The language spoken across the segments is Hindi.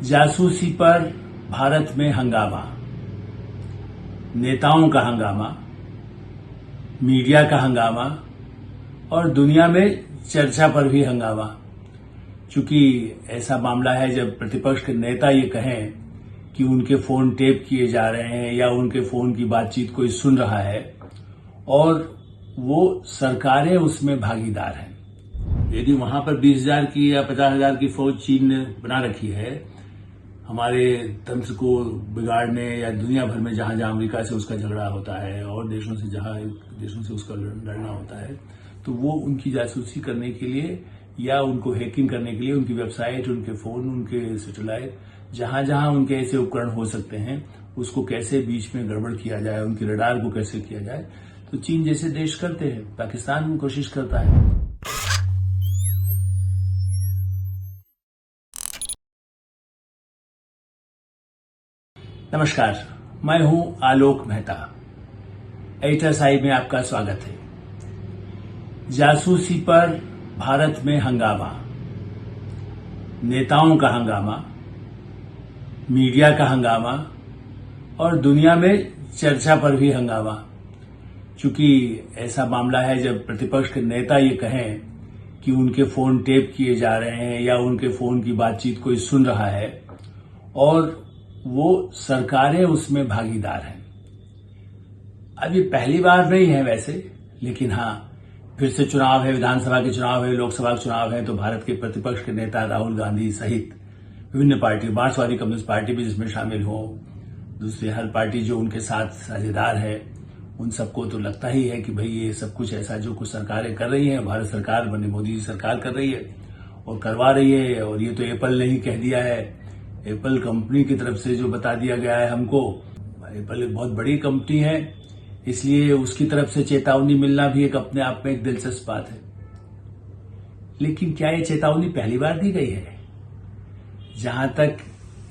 जासूसी पर भारत में हंगामा, नेताओं का हंगामा, मीडिया का हंगामा और दुनिया में चर्चा पर भी हंगामा। चूंकि ऐसा मामला है जब प्रतिपक्ष के नेता ये कहें कि उनके फोन टेप किए जा रहे हैं या उनके फोन की बातचीत कोई सुन रहा है और वो सरकारें उसमें भागीदार हैं। यदि वहां पर 20,000 की या 50,000 की फौज चीन ने बना रखी है हमारे तंत्र को बिगाड़ने या दुनिया भर में जहां जहां अमेरिका से उसका झगड़ा होता है और देशों से उसका लड़ना होता है, तो वो उनकी जासूसी करने के लिए या उनको हैकिंग करने के लिए उनकी वेबसाइट, उनके फोन, उनके सैटेलाइट, जहां जहां उनके ऐसे उपकरण हो सकते हैं उसको कैसे बीच में गड़बड़ किया जाए, उनकी रडार को कैसे किया जाए, तो चीन जैसे देश करते हैं। पाकिस्तान कोशिश करता है। नमस्कार, मैं हूं आलोक मेहता। एडिटर साइड में आपका स्वागत है। जासूसी पर भारत में हंगामा, नेताओं का हंगामा, मीडिया का हंगामा और दुनिया में चर्चा पर भी हंगामा। चूंकि ऐसा मामला है जब प्रतिपक्ष के नेता ये कहें कि उनके फोन टेप किए जा रहे हैं या उनके फोन की बातचीत कोई सुन रहा है और वो सरकारें उसमें भागीदार हैं। अब ये पहली बार नहीं है वैसे, लेकिन हाँ, फिर से चुनाव है, विधानसभा के चुनाव है, लोकसभा के चुनाव है, तो भारत के प्रतिपक्ष के नेता राहुल गांधी सहित विभिन्न पार्टी, मार्क्सवादी कम्युनिस्ट पार्टी भी जिसमें शामिल हो, दूसरी हर पार्टी जो उनके साथ साझेदार है, उन सबको तो लगता ही है कि भाई ये सब कुछ ऐसा जो कुछ सरकारें कर रही हैं, भारत सरकार बने मोदी जी सरकार कर रही है और करवा रही है। और ये तो एप्पल ने ही कह दिया है, एप्पल कंपनी की तरफ से जो बता दिया गया है हमको। एप्पल एक बहुत बड़ी कंपनी है, इसलिए उसकी तरफ से चेतावनी मिलना भी एक अपने आप में एक दिलचस्प बात है। लेकिन क्या ये चेतावनी पहली बार दी गई है? जहां तक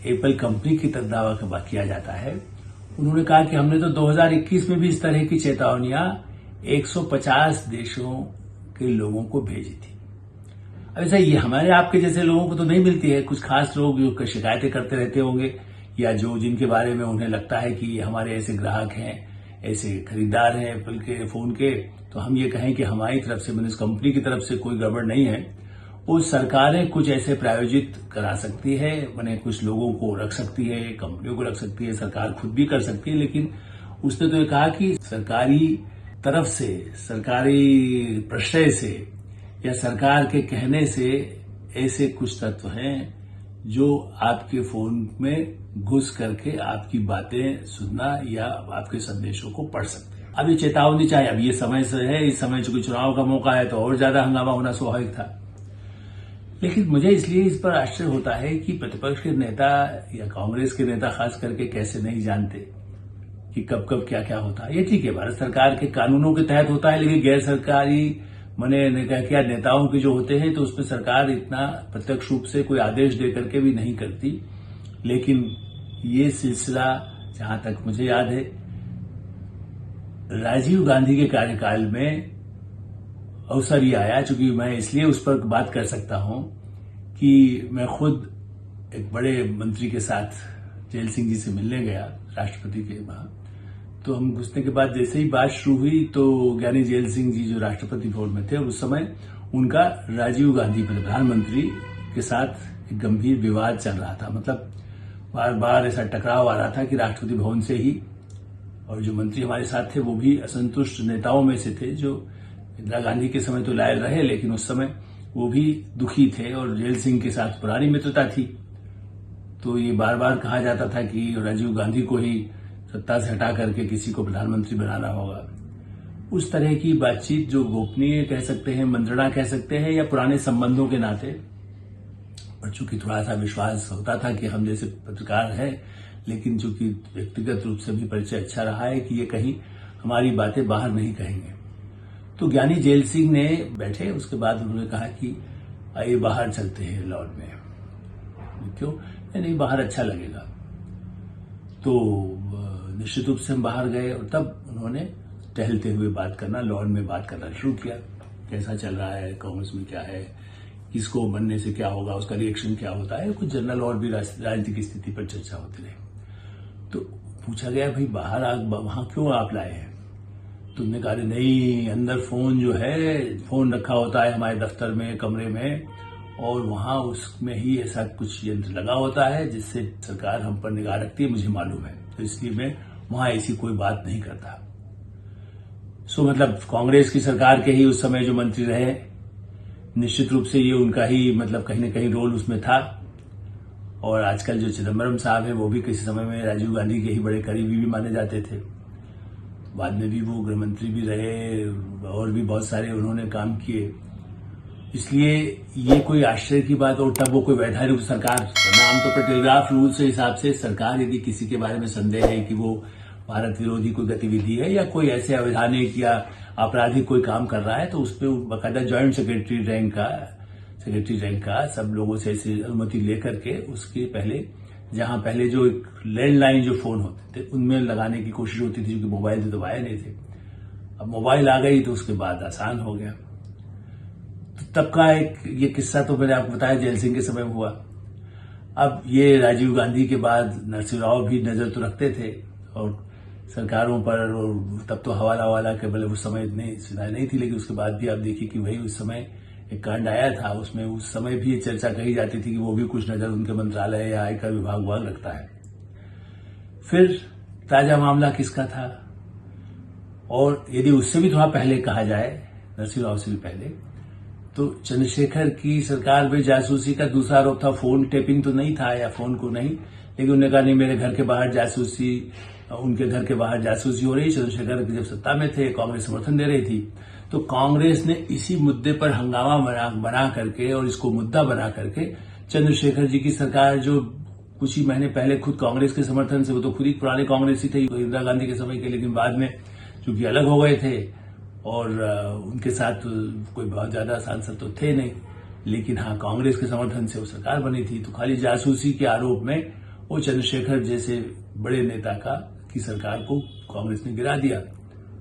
एप्पल कंपनी की तरफ दावा किया जाता है, उन्होंने कहा कि हमने तो 2021 में भी इस तरह की चेतावनियां 150 देशों के लोगों को भेजी थी। अब ऐसा ये हमारे आपके जैसे लोगों को तो नहीं मिलती है, कुछ खास लोग जो शिकायतें करते रहते होंगे या जो जिनके बारे में उन्हें लगता है कि हमारे ऐसे ग्राहक हैं, ऐसे खरीदार हैं एप्पल के फोन के, तो हम ये कहें कि हमारी तरफ से, मैंने इस कंपनी की तरफ से कोई गड़बड़ नहीं है। वो सरकारें कुछ ऐसे प्रायोजित करा सकती है, मैंने कुछ लोगों को रख सकती है, कंपनियों को रख सकती है, सरकार खुद भी कर सकती है। लेकिन उसने तो ये कहा कि सरकारी तरफ से, सरकारी प्रश्रय से या सरकार के कहने से ऐसे कुछ तत्व हैं जो आपके फोन में घुस करके आपकी बातें सुनना या आपके संदेशों को पढ़ सकते हैं। अब ये चेतावनी चाहे, अब ये समय से है, इस समय चूंकि चुनाव का मौका है तो और ज्यादा हंगामा होना स्वाभाविक था। लेकिन मुझे इसलिए इस पर आश्चर्य होता है कि प्रतिपक्ष के नेता या कांग्रेस के नेता खास करके कैसे नहीं जानते कि कब कब क्या क्या होता है। ये ठीक है, भारत सरकार के कानूनों के तहत होता है, लेकिन गैर सरकारी क्या नेताओं के जो होते हैं तो उसमें सरकार इतना प्रत्यक्ष रूप से कोई आदेश दे करके भी नहीं करती। लेकिन ये सिलसिला जहां तक मुझे याद है, राजीव गांधी के कार्यकाल में अवसर ये आया, चूंकि मैं इसलिए उस पर बात कर सकता हूं कि मैं खुद एक बड़े मंत्री के साथ जेल सिंह जी से मिलने गया, राष्ट्रपति के वहां। तो हम घुसने के बाद जैसे ही बात शुरू हुई तो ज्ञानी जेल सिंह जी जो राष्ट्रपति भवन में थे, उस समय उनका राजीव गांधी प्रधानमंत्री के साथ एक गंभीर विवाद चल रहा था। मतलब बार बार ऐसा टकराव आ रहा था कि राष्ट्रपति भवन से ही, और जो मंत्री हमारे साथ थे वो भी असंतुष्ट नेताओं में से थे, जो इंदिरा गांधी के समय तो लायल रहे लेकिन उस समय वो भी दुखी थे और जेल सिंह के साथ पुरानी मित्रता थी। तो ये बार बार कहा जाता था कि राजीव गांधी को ही सत्ता से हटा करके किसी को प्रधानमंत्री बनाना होगा। उस तरह की बातचीत जो गोपनीय कह सकते हैं, मंत्रणा कह सकते हैं, या पुराने संबंधों के नाते, और चूंकि थोड़ा सा विश्वास होता था कि हम जैसे पत्रकार हैं, लेकिन चूंकि व्यक्तिगत रूप से भी परिचय अच्छा रहा है कि ये कहीं हमारी बातें बाहर नहीं कहेंगे। तो ज्ञानी जेल सिंह ने बैठे, उसके बाद उन्होंने कहा कि आइए बाहर चलते हैं लॉन में। क्यों? नहीं, बाहर अच्छा लगेगा। तो निश्चित रूप से हम बाहर गए और तब उन्होंने टहलते हुए बात करना, लॉन में बात करना शुरू किया। कैसा चल रहा है, कांग्रेस में क्या है, किसको बनने से क्या होगा, उसका रिएक्शन क्या होता है, कुछ जनरल और भी राजनीतिक स्थिति पर चर्चा होती रही। तो पूछा गया भाई बाहर वहां क्यों आप लाए हैं? तो उन्होंने कहा नहीं, अंदर फोन जो है, फोन रखा होता है हमारे दफ्तर में, कमरे में, और वहां उसमें ही ऐसा कुछ यंत्र लगा होता है जिससे सरकार हम पर निगाह रखती है, मुझे मालूम है, तो इसलिए मैं वहां ऐसी कोई बात नहीं करता। मतलब कांग्रेस की सरकार के ही उस समय जो मंत्री रहे, निश्चित रूप से ये उनका ही मतलब कहीं ना कहीं रोल उसमें था। और आजकल जो चिदम्बरम साहब है वो भी किसी समय में राजीव गांधी के ही बड़े करीबी भी माने जाते थे। बाद में भी वो गृह मंत्री भी रहे और भी बहुत सारे उन्होंने काम किए। इसलिए ये कोई आश्चर्य की बात, और तब वो कोई वैधानिक सरकार, आमतौर पर टेलीग्राफ रूल्स के हिसाब से सरकार यदि किसी के बारे में संदेह है कि वो भारत विरोधी कोई गतिविधि है या कोई ऐसे अवैधानिक या आपराधिक कोई काम कर रहा है, तो उसमें बाकायदा ज्वाइंट सेक्रेटरी रैंक का सब लोगों से ऐसी अनुमति लेकर के उसके पहले, जहां पहले जो एक लैंडलाइन जो फोन होते थे उनमें लगाने की कोशिश होती थी, क्योंकि मोबाइल तो आए नहीं थे। अब मोबाइल आ गई तो उसके बाद आसान हो गया। तो तब का एक ये किस्सा तो मैंने आपको बताया जेल सिंह के समय में हुआ। अब ये राजीव गांधी के बाद नरसिंह राव भी नजर तो रखते थे और सरकारों पर, और तब तो हवाला के भले उस समय इतनी सुविधाएं नहीं थी, लेकिन उसके बाद भी आप देखिए कि भाई उस समय एक कांड आया था, उसमें उस समय भी ये चर्चा कही जाती थी कि वो भी कुछ नजर उनके मंत्रालय या आयकर विभाग रखता है। फिर ताजा मामला किसका था, और यदि उससे भी थोड़ा पहले कहा जाए, नरसिंह राव से भी पहले, तो चंद्रशेखर की सरकार में जासूसी का दूसरा आरोप था। फोन टेपिंग तो नहीं था, या फोन को नहीं, लेकिन उन्होंने कहा नहीं मेरे घर के बाहर जासूसी, उनके घर के बाहर जासूसी हो रही। चंद्रशेखर जब सत्ता में थे, कांग्रेस समर्थन दे रही थी, तो कांग्रेस ने इसी मुद्दे पर हंगामा बना करके और इसको मुद्दा बना करके चंद्रशेखर जी की सरकार, जो कुछ ही महीने पहले खुद कांग्रेस के समर्थन से, वो तो खुद ही पुराने कांग्रेस ही थे इंदिरा गांधी के समय के, लेकिन बाद में चूंकि अलग हो गए थे और उनके साथ कोई बहुत ज्यादा सांसद तो थे नहीं, लेकिन हाँ कांग्रेस के समर्थन से वो सरकार बनी थी। तो खाली जासूसी के आरोप में वो चंद्रशेखर जैसे बड़े नेता की सरकार को कांग्रेस ने गिरा दिया।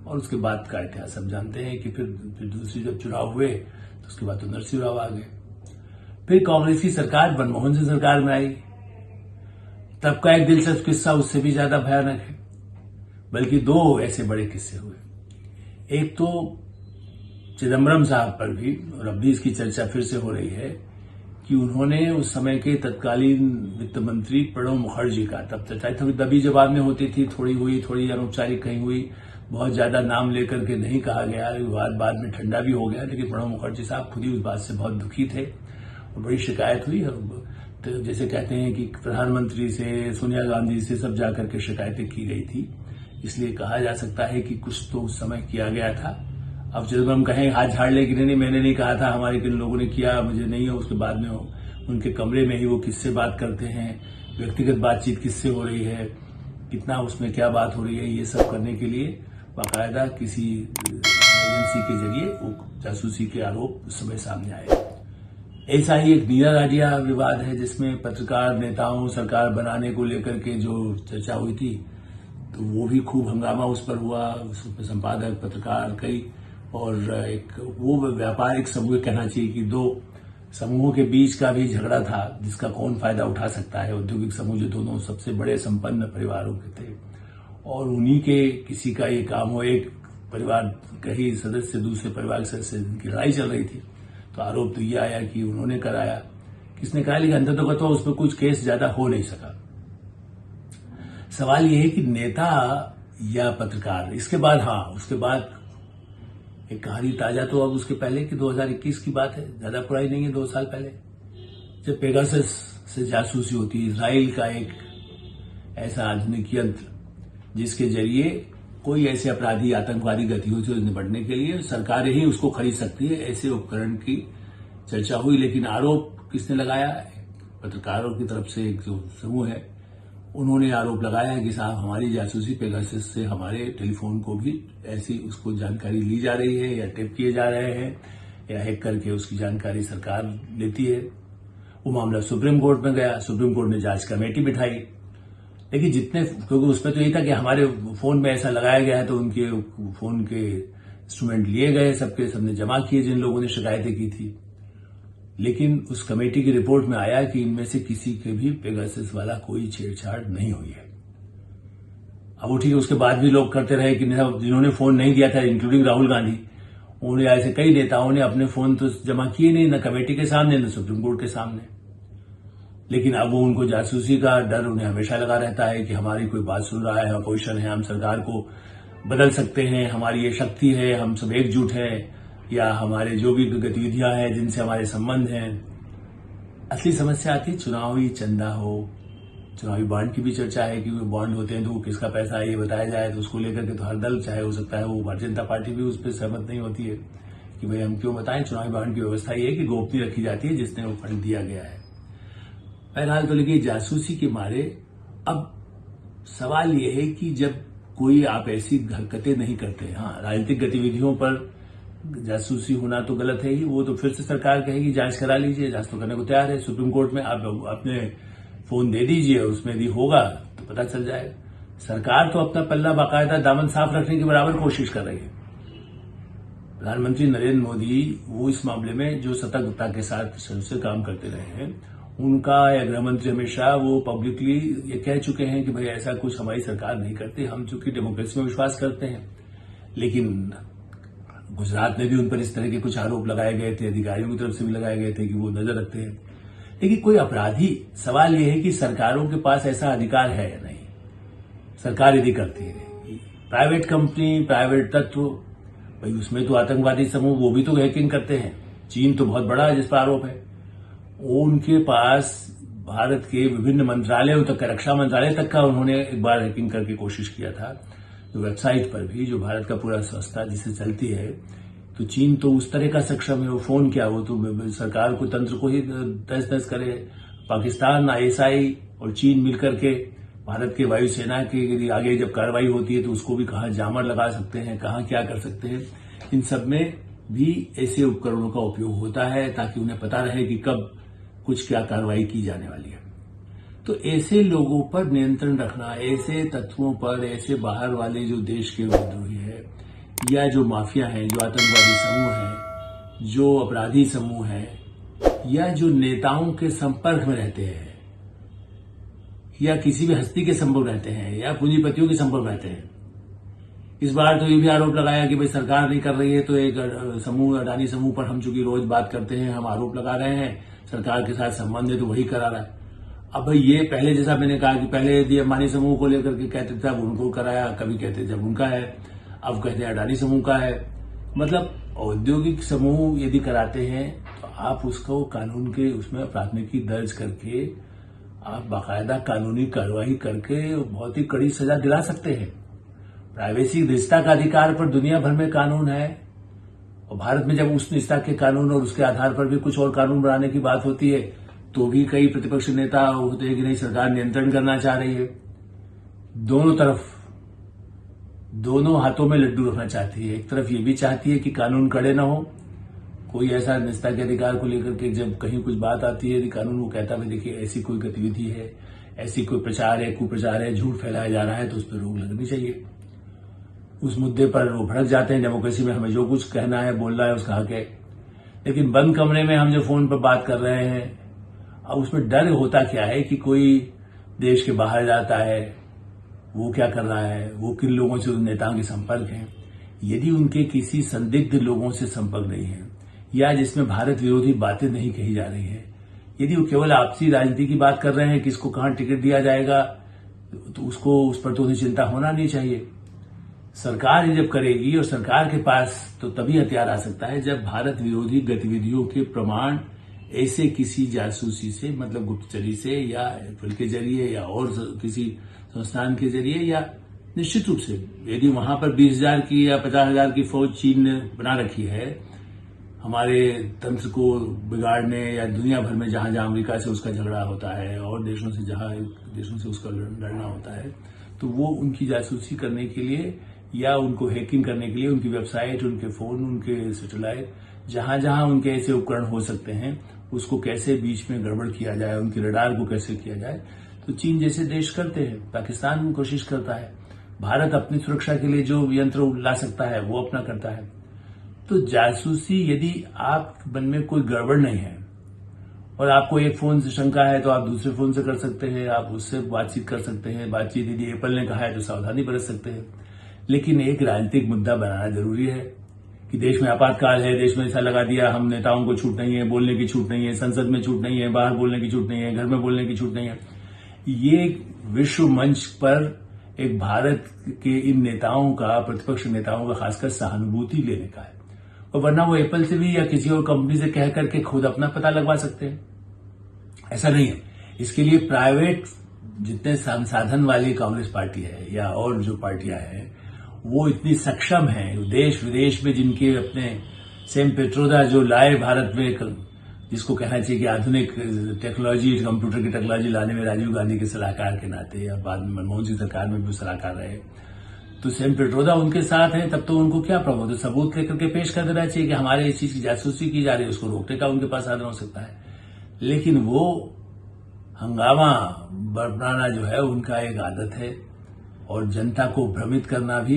और उसके बाद का इतिहास सब जानते हैं कि फिर दूसरी जब चुनाव हुए तो उसके बाद तो नरसिंह राव आ गए। फिर कांग्रेस की सरकार मनमोहन सिंह सरकार में आई। तब का एक दिलचस्प किस्सा उससे भी ज्यादा भयानक है, बल्कि दो ऐसे बड़े किस्से हुए। एक तो चिदम्बरम साहब पर भी, और अब भी इसकी चर्चा फिर से हो रही है कि उन्होंने उस समय के तत्कालीन वित्त मंत्री प्रणब मुखर्जी का, तब थोड़ी दबी जवाब में होती थी, थोड़ी हुई, थोड़ी अनौपचारिक कहीं हुई, बहुत ज्यादा नाम लेकर के नहीं कहा गया, विवाद बाद में ठंडा भी हो गया, लेकिन प्रणब मुखर्जी साहब खुद ही उस बात से बहुत दुखी थे और बड़ी शिकायत हुई। तो जैसे कहते हैं कि प्रधानमंत्री से, सोनिया गांधी से सब जाकर के शिकायतें की गई थी, इसलिए कहा जा सकता है कि कुछ तो उस समय किया गया था। अब चिदम्बरम कहें हाथ झाड़ ले कि नहीं मैंने नहीं कहा था, हमारे किन लोगों ने किया, मुझे नहीं हो, उसके बाद में हो उनके कमरे में ही वो किससे बात करते हैं, व्यक्तिगत बातचीत किससे हो रही है, कितना उसमें क्या बात हो रही है, ये सब करने के लिए बाकायदा किसी एजेंसी के जरिए वो जासूसी के आरोप उस समय सामने आए। ऐसा ही एक नीरा राडिया विवाद है जिसमें पत्रकार नेताओं सरकार बनाने को लेकर के जो चर्चा हुई थी, तो वो भी खूब हंगामा उस पर हुआ, उसमें संपादक पत्रकार कई, और एक वो व्यापारिक समूह कहना चाहिए कि दो समूहों के बीच का भी झगड़ा था जिसका कौन फायदा उठा सकता है। औद्योगिक समूह जो दोनों सबसे बड़े संपन्न परिवारों के थे, और उन्हीं के किसी का ये काम हो, एक परिवार का ही सदस्य दूसरे परिवार के सदस्य की लड़ाई चल रही थी, तो आरोप तो ये आया कि उन्होंने कराया, किसने कहा, लेकिन अंततः तो उसमें कुछ केस ज्यादा हो नहीं सका। सवाल ये है कि नेता या पत्रकार, इसके बाद उसके बाद एक कहानी ताजा तो अब उसके पहले की 2021 की बात है, ज्यादा पुरानी नहीं है, 2 साल पहले, जब पेगासस से जासूसी होती है, इजराइल का एक ऐसा आधुनिक यंत्र जिसके जरिए कोई ऐसे अपराधी आतंकवादी गतिविधियों से निपटने के लिए सरकारें ही उसको खरीद सकती है, ऐसे उपकरण की चर्चा हुई। लेकिन आरोप किसने लगाया? पत्रकारों की तरफ से एक जो समूह है उन्होंने आरोप लगाया कि साहब हमारी जासूसी पेगासस से हमारे टेलीफोन को भी ऐसी उसको जानकारी ली जा रही है, या टेप किए जा रहे हैं, या हैक करके उसकी जानकारी सरकार लेती है। वो मामला सुप्रीम कोर्ट में गया, सुप्रीम कोर्ट ने जांच कमेटी बिठाई, लेकिन क्योंकि उसमें तो यही था कि हमारे फोन में ऐसा लगाया गया है, तो उनके फोन के इंस्ट्रूमेंट लिए गए, सबने जमा किए जिन लोगों ने शिकायतें की थी। लेकिन उस कमेटी की रिपोर्ट में आया कि इनमें से किसी के भी पेगासस वाला कोई छेड़छाड़ नहीं हुई है। अब वो ठीक है, उसके बाद भी लोग करते रहे कि जिन्होंने फोन नहीं दिया था, इंक्लूडिंग राहुल गांधी, उन्होंने ऐसे कई नेताओं ने अपने फोन तो जमा किए नहीं, न कमेटी के सामने न सुप्रीम कोर्ट के सामने। लेकिन अब वो उनको जासूसी का डर उन्हें हमेशा लगा रहता है कि हमारी कोई बात सुन रहा है, अपोजिशन है, हम सरकार को बदल सकते हैं, हमारी ये शक्ति है, हम सब एकजुट हैं, या हमारे जो भी गतिविधियां हैं जिनसे हमारे संबंध हैं। असली समस्या आती चुनावी चंदा हो, चुनावी बॉन्ड की भी चर्चा है कि वो बॉन्ड होते हैं तो वो किसका पैसा है ये बताया जाए, तो उसको लेकर के तो हर दल, चाहे हो सकता है वो भारतीय जनता पार्टी भी उस पर सहमत नहीं होती है कि भाई हम क्यों बताएं। चुनावी बॉन्ड की व्यवस्था ये है कि गोपनीय रखी जाती है जिसने वो फंड दिया गया है। बहरहाल तो लेकिन जासूसी के मारे अब सवाल ये है कि जब कोई आप ऐसी हरकतें नहीं करते, हाँ राजनीतिक गतिविधियों पर जासूसी होना तो गलत है ही, वो तो फिर से सरकार कहेगी जांच करा लीजिए, जांच तो करने को तैयार है सुप्रीम कोर्ट में, आप अपने फोन दे दीजिए, उसमें भी होगा तो पता चल जाएगा। सरकार तो अपना पल्ला बाकायदा दामन साफ रखने की बराबर कोशिश कर रही है। प्रधानमंत्री नरेंद्र मोदी वो इस मामले में जो सतर्कता के साथ से काम करते रहे हैं, उनका या गृह मंत्री अमित शाह वो पब्लिकली ये कह चुके हैं कि भाई ऐसा कुछ हमारी सरकार नहीं करती, हम चूंकि डेमोक्रेसी में विश्वास करते हैं। लेकिन गुजरात में भी उन पर इस तरह के कुछ आरोप लगाए गए थे, अधिकारियों की तरफ से भी लगाए गए थे कि वो नजर रखते हैं। लेकिन कोई अपराधी, सवाल यह है कि सरकारों के पास ऐसा अधिकार है या नहीं। सरकार यदि करती है, प्राइवेट कंपनी, प्राइवेट तत्व, भाई उसमें तो आतंकवादी समूह वो भी तो हैकिंग करते हैं। चीन तो बहुत बड़ा है जिस पर आरोप है, उनके पास भारत के विभिन्न मंत्रालयों तक का, रक्षा मंत्रालय तक का उन्होंने एक बार हैकिंग करके कोशिश किया था। तो वेबसाइट पर भी जो भारत का पूरा संस्था जिसे चलती है, तो चीन तो उस तरह का सक्षम है, वो फोन क्या, वो तो सरकार को, तंत्र को ही तहस नहस करे। पाकिस्तान, आईएसआई और चीन मिलकर के भारत के वायुसेना के यदि आगे जब कार्रवाई होती है तो उसको भी कहाँ जामर लगा सकते हैं, कहाँ क्या कर सकते हैं। इन सब में भी ऐसे उपकरणों का उपयोग होता है ताकि उन्हें पता रहे कि कब कुछ क्या कार्रवाई की जाने वाली है। तो ऐसे लोगों पर नियंत्रण रखना, ऐसे तत्वों पर, ऐसे बाहर वाले जो देश के विद्रोही है या जो माफिया है, जो आतंकवादी समूह है, जो अपराधी समूह है, या जो नेताओं के संपर्क में रहते हैं, या किसी भी हस्ती के संपर्क रहते हैं, या पूंजीपतियों के संपर्क रहते हैं। इस बार तो ये भी आरोप लगाया कि भाई सरकार नहीं कर रही है तो एक समूह, अडानी समूह पर हम चूंकि रोज बात करते हैं, हम आरोप लगा रहे हैं, सरकार के साथ संबंध है तो वही करा रहा है। अब भाई ये पहले जैसा मैंने कहा कि पहले यदि अंबानी समूह को लेकर के कहते थे अब उनको कराया, कभी कहते जब उनका है, अब कहते हैं अडानी समूह का है। मतलब औद्योगिक समूह यदि कराते हैं तो आप उसको कानून के उसमें प्राथमिकी दर्ज करके आप बाकायदा कानूनी कार्रवाई करके बहुत ही कड़ी सजा दिला सकते हैं। प्राइवेसी, निजता का अधिकार पर दुनिया भर में कानून है, और भारत में जब उस निजता के कानून और उसके आधार पर भी कुछ और कानून बनाने की बात होती है तो भी कई प्रतिपक्ष नेता होते हैं कि नहीं सरकार नियंत्रण करना चाह रही है। दोनों तरफ, दोनों हाथों में लड्डू रखना चाहती है। एक तरफ ये भी चाहती है कि कानून कड़े न हो, कोई ऐसा निजता के अधिकार को लेकर के जब कहीं कुछ बात आती है, यदि कानून वो कहता है देखिए ऐसी कोई गतिविधि है, ऐसी कोई प्रचार है, कुप्रचार है, झूठ फैलाया जा रहा है तो उस पर रोक लगनी चाहिए। उस मुद्दे पर वो भड़क जाते हैं। डेमोक्रेसी में हमें जो कुछ कहना है, बोलना है, उसका हक है। लेकिन बंद कमरे में हम जो फोन पर बात कर रहे हैं, अब उसमें डर होता क्या है कि कोई देश के बाहर जाता है, वो क्या कर रहा है, वो किन लोगों से, उन नेताओं के संपर्क हैं। यदि उनके किसी संदिग्ध लोगों से संपर्क नहीं है, या जिसमें भारत विरोधी बातें नहीं कही जा रही है, यदि वो केवल आपसी राजनीति की बात कर रहे हैं, किसको कहां टिकट दिया जाएगा, तो उसको, उस पर तो उन्हें चिंता होना नहीं चाहिए। सरकार ये जब करेगी, और सरकार के पास तो तभी हथियार आ सकता है जब भारत विरोधी गतिविधियों के प्रमाण ऐसे किसी जासूसी से, मतलब गुप्तचरी से, या एप्पल के जरिए, या और किसी संस्थान के जरिए, या निश्चित रूप से यदि वहां पर 20,000 की या 50,000 की फौज चीन ने बना रखी है हमारे तंत्र को बिगाड़ने, या दुनिया भर में जहां जहां अमेरिका से उसका झगड़ा होता है और देशों से, जहां देशों से उसका लड़ना होता है, तो वो उनकी जासूसी करने के लिए या उनको हैकिंग करने के लिए उनकी वेबसाइट, उनके फोन, उनके सैटेलाइट, जहां जहां उनके ऐसे उपकरण हो सकते हैं, उसको कैसे बीच में गड़बड़ किया जाए, उनके रडार को कैसे किया जाए, तो चीन जैसे देश करते हैं, पाकिस्तान कोशिश करता है, भारत अपनी सुरक्षा के लिए जो यंत्र ला सकता है वो अपना करता है। तो जासूसी, यदि आप मन में कोई गड़बड़ नहीं है, और आपको एक फोन से शंका है तो आप दूसरे फोन से कर सकते हैं, आप उससे बातचीत कर सकते हैं। बातचीत यदि एप्पल ने कहा है तो सावधानी बरत सकते हैं। लेकिन एक राजनीतिक मुद्दा बनाना जरूरी है कि देश में आपातकाल है, देश में ऐसा लगा दिया, हम नेताओं को छूट नहीं है, बोलने की छूट नहीं है, संसद में छूट नहीं है, बाहर बोलने की छूट नहीं है, घर में बोलने की छूट नहीं है। ये विश्व मंच पर एक भारत के इन नेताओं का, प्रतिपक्ष नेताओं का खासकर सहानुभूति लेने का है। और वरना वो एप्पल से भी या किसी और कंपनी से कह करके खुद अपना पता लगवा सकते हैं। ऐसा नहीं है। इसके लिए प्राइवेट जितने संसाधन वाली कांग्रेस पार्टी है या और जो पार्टियां हैं वो इतनी सक्षम है, देश विदेश में जिनके अपने सेम पेट्रोदा जो लाए भारत में, जिसको कहना चाहिए कि आधुनिक टेक्नोलॉजी, कंप्यूटर की टेक्नोलॉजी लाने में राजीव गांधी के सलाहकार के नाते या बाद में मनमोहन सिंह सरकार में भी सलाहकार रहे, तो सेम पेट्रोदा उनके साथ है, तब तो उनको क्या प्रॉब्लम है? सबूत लेकर के पेश कर देना चाहिए कि हमारे इस चीज की जासूसी की जा रही है, उसको रोकने का उनके पास साधन हो सकता है। लेकिन वो हंगामा बरपाना जो है उनका एक आदत है, और जनता को भ्रमित करना भी,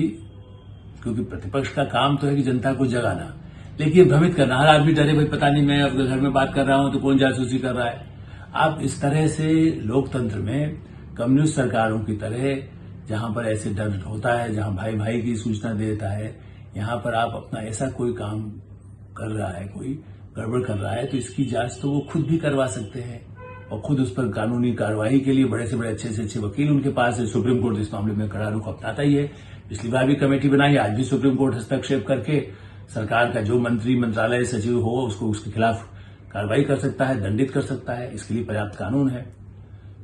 क्योंकि प्रतिपक्ष का काम तो है कि जनता को जगाना, लेकिन भ्रमित करना। हर आदमी डरे, भाई पता नहीं मैं अपने घर में बात कर रहा हूं तो कौन जासूसी कर रहा है। आप इस तरह से लोकतंत्र में कम्युनिस्ट सरकारों की तरह, जहां पर ऐसे डर होता है, जहां भाई भाई की सूचना देता है, यहां पर आप अपना ऐसा कोई काम कर रहा है, कोई गड़बड़ कर रहा है, तो इसकी जांच तो वो खुद भी करवा सकते हैं, और खुद उस पर कानूनी कार्रवाई के लिए बड़े से बड़े अच्छे से अच्छे वकील उनके पास है। सुप्रीम कोर्ट इस मामले में कड़ा रुख अपनाता ही है। पिछली बार भी कमेटी बनाई, आज भी सुप्रीम कोर्ट हस्तक्षेप करके सरकार का जो मंत्री, मंत्रालय सचिव हो उसको उसके खिलाफ कार्रवाई कर सकता है, दंडित कर सकता है। इसके लिए पर्याप्त कानून है।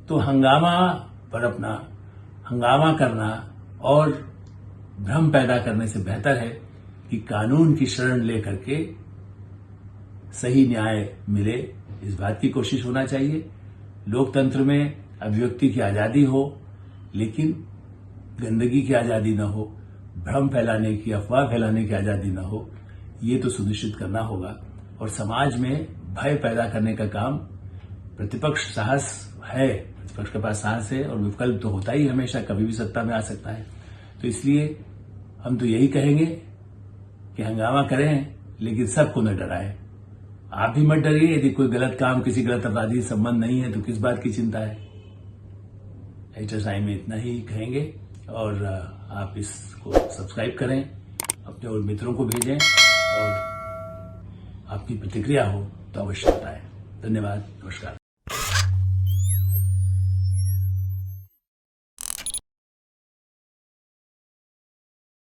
तो हंगामा बरपना, हंगामा करना और भ्रम पैदा करने से बेहतर है कि कानून की शरण लेकर के सही न्याय मिले, इस बात की कोशिश होना चाहिए। लोकतंत्र में अभिव्यक्ति की आजादी हो, लेकिन गंदगी की आजादी न हो, भ्रम फैलाने की, अफवाह फैलाने की आजादी न हो, ये तो सुनिश्चित करना होगा। और समाज में भय पैदा करने का काम प्रतिपक्ष साहस है, प्रतिपक्ष के पास साहस है, और विकल्प तो होता ही हमेशा, कभी भी सत्ता में आ सकता है। तो इसलिए हम तो यही कहेंगे कि हंगामा करें, लेकिन सबको न डराएं। आप भी मत डरिए। यदि कोई गलत काम, किसी गलत अपराधी से संबंध नहीं है तो किस बात की चिंता है। HSI में इतना ही कहेंगे, और आप इसको सब्सक्राइब करें, अपने और मित्रों को भेजें, और आपकी प्रतिक्रिया हो तो अवश्य बताएं। धन्यवाद, नमस्कार।